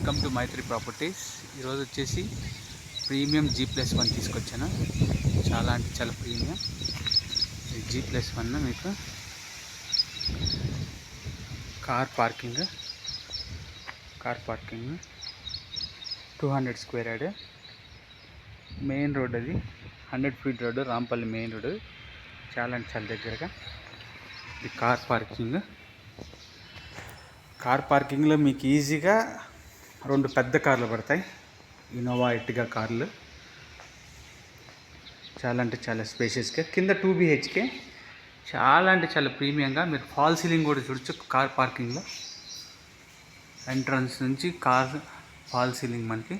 Welcome to Mythri properties. ఈరోజు వచ్చేసి premium G+1 తీసుకొచ్చాను. చాలా అంటే చాలా ప్రీమియం. G+1 మీకు car parking 200 square yard, main road, అది 100 feet road, Rampalli main road. చాలా అంటే చాలా దగ్గరగా ఇది కార్ పార్కింగ్లో మీకు ఈజీగా 2 పెద్ద కార్లు పడతాయి. ఇన్నోవా ఎర్టిగా కార్లు. చాలా అంటే చాలా స్పేషియస్గా. కింద 2 BHK. చాలా అంటే చాలా ప్రీమియంగా. మీరు ఫాల్ సీలింగ్ కూడా చూడొచ్చు కార్ పార్కింగ్లో. ఎంట్రన్స్ నుంచి కార్ ఫాల్ సీలింగ్ మనకి.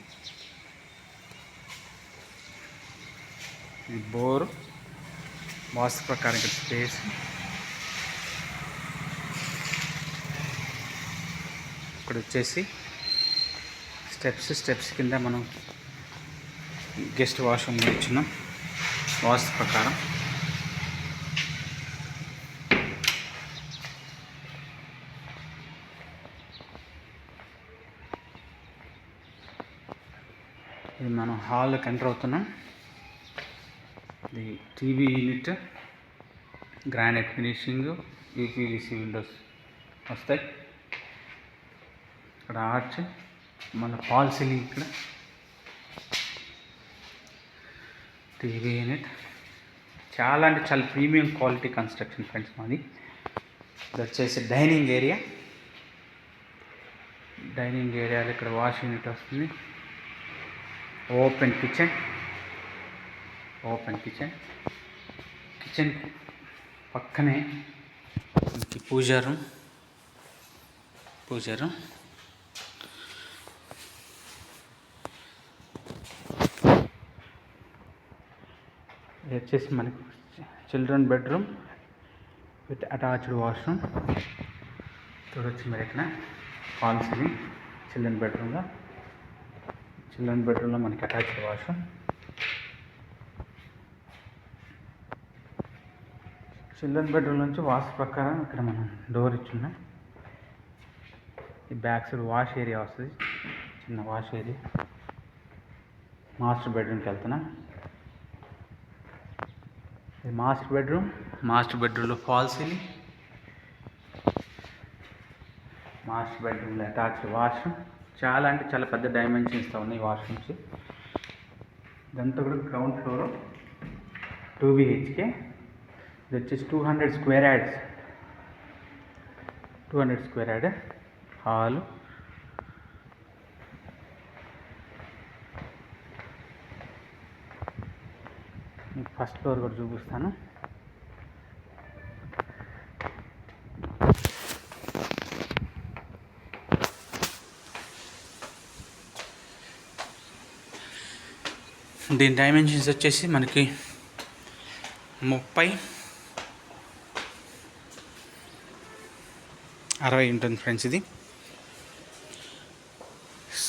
ఇది బోర్ వాస్తు ప్రకారం ఇక్కడ స్పేస్. ఇక్కడ వచ్చేసి స్టెప్స్ కింద మనం గెస్ట్ వాష్రూమ్ ఇచ్చినాం వాస్తు ప్రకారం. ఇది మనం హాల్కి ఎంటర్ అవుతున్నాం. ఇది TV unit, granite finishing, UPVC Windows వస్తాయి. ఇక్కడ ఆర్చ్, మన ఫాల్ సీలింగ్, ఇక్కడ టీవీ యూనిట్. చాలా అంటే చాలా ప్రీమియం క్వాలిటీ కన్స్ట్రక్షన్ ఫ్రెండ్స్ మాది. ఇది వచ్చేసి డైనింగ్ ఏరియాలో ఇక్కడ వాష్ యూనిట్ వస్తుంది. ఓపెన్ కిచెన్ పక్కనే మనకి పూజా రూమ్. ఇది వచ్చేసి మనకి children bedroom with attached washroom. చూడొచ్చు మీరు ఇక్కడ ఫాల్ సీలింగ్. చిల్డ్రన్ బెడ్రూమ్లో మనకి అటాచ్డ్ వాష్రూమ్. చిల్డ్రన్ బెడ్రూమ్ నుంచి వాస్తు ప్రకారం ఇక్కడ మనం డోర్ ఇచ్చున్నాం. ఈ బ్యాక్ సైడ్ వాష్ ఏరియా వస్తుంది, చిన్న వాష్ ఏరియా. మాస్టర్ బెడ్రూమ్కి వెళ్తున్నా. ఇది మాస్టర్ బెడ్రూమ్లో ఫాల్ సీలింగ్. మాస్టర్ బెడ్రూమ్లో అటాచ్డ్ వాష్రూమ్. చాలా అంటే చాలా పెద్ద డైమెన్షన్స్తో ఉన్నాయి వాష్రూమ్స్. ఇదంతా కూడా గ్రౌండ్ ఫ్లోర్, 2 BHK. ఇది వచ్చేసి 200 స్క్వేర్ యార్డ్ హాలు. మీకు ఫస్ట్ ఫ్లోర్ కూడా చూపిస్తాను. దీని డైమెన్షన్స్ వచ్చేసి మనకి 30x60 ఉంటుంది ఫ్రెండ్స్ ఇది.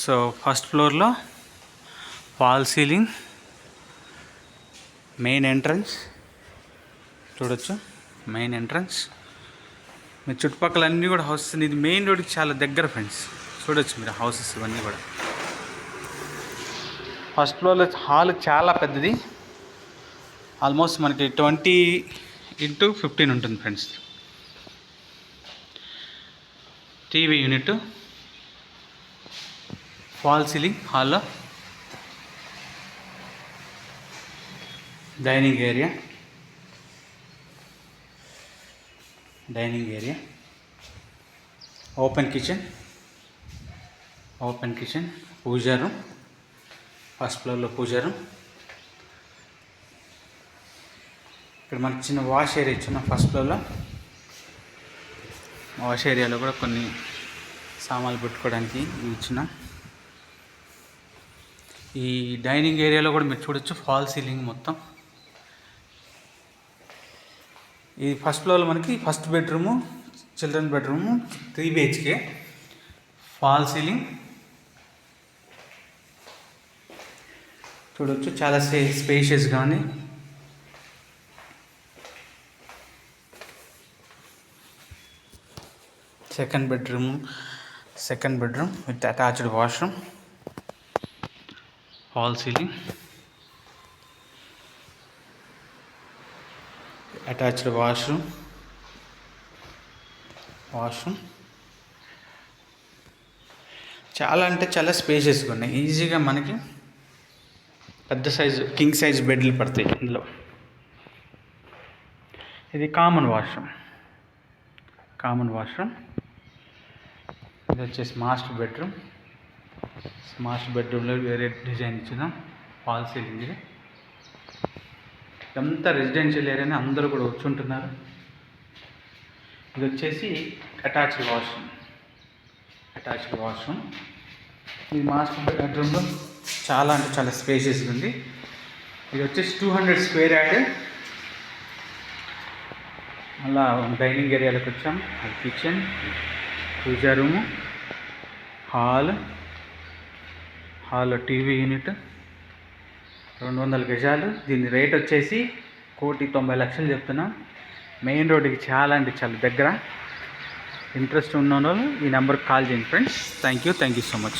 సో ఫస్ట్ ఫ్లోర్లో ఫాల్ సీలింగ్, మెయిన్ ఎంట్రన్స్ చూడొచ్చు. మీ చుట్టుపక్కల అన్నీ కూడా హౌసెస్. ఇది మెయిన్ రోడ్కి చాలా దగ్గర ఫ్రెండ్స్. చూడొచ్చు మీరు హౌసెస్ ఇవన్నీ కూడా. ఫస్ట్ ఫ్లోర్లో హాల్ చాలా పెద్దది. ఆల్మోస్ట్ మనకి 20x15 ఉంటుంది friends. TV unit, fall ceiling హాల్లో. డైనింగ్ ఏరియా, ఓపెన్ కిచెన్, పూజా రూమ్. ఫస్ట్ ఫ్లోర్లో పూజా రూమ్. ఇక్కడ మనకి చిన్న వాష్ ఏరియా ఇచ్చిన ఫస్ట్ ఫ్లోర్లో. వాష్ ఏరియాలో కూడా కొన్ని సామాన్లు పెట్టుకోవడానికి ఇచ్చిన. ఈ డైనింగ్ ఏరియాలో కూడా మీరు చూడొచ్చు ఫాల్ సీలింగ్ మొత్తం. ఈ ఫస్ట్ ఫ్లోర్లో మనకి first bedroom, children bedroom, 3 BHK, fall ceiling చూడొచ్చు. చాలా స్పేషియస్గా ఉంది. Second bedroom, second bedroom with attached washroom, hall ceiling, attached washroom, చాలా అంటే చాలా స్పేషియస్గా ఉన్నాయి. ఈజీగా మనకి పెద్ద సైజు కింగ్ సైజ్ బెడ్లు పడతాయి ఇందులో. ఇది కామన్ వాష్రూమ్. ఇది వచ్చేసి మాస్టర్ బెడ్రూమ్లో వేరే డిజైన్ ఇచ్చిందాం. Hall ceiling. ఇది ఇదంతా రెసిడెన్షియల్ ఏరియాని అందరూ కూడా వచ్చుంటున్నారు. ఇది వచ్చేసి అటాచ్డ్ వాష్రూమ్. ఇది మాస్టర్ బెడ్రూమ్లో చాలా అంటే చాలా స్పేషియస్గా ఉంది. ఇది వచ్చేసి 200 స్క్వేర్ యార్డ్. అలా డైనింగ్ ఏరియాలోకి వచ్చాం. అది కిచెన్, పూజా రూము, హాల్ టీవీ యూనిట్, 200 గజాలు. దీని రేట్ వచ్చేసి 1,90,00,000 చెప్తున్నాం. మెయిన్ రోడ్డుకి చాలా అంటే చాలా దగ్గర. ఇంట్రెస్ట్ ఉన్న వాళ్ళు ఈ నెంబర్కి కాల్ చేయండి friends. Thank you so much.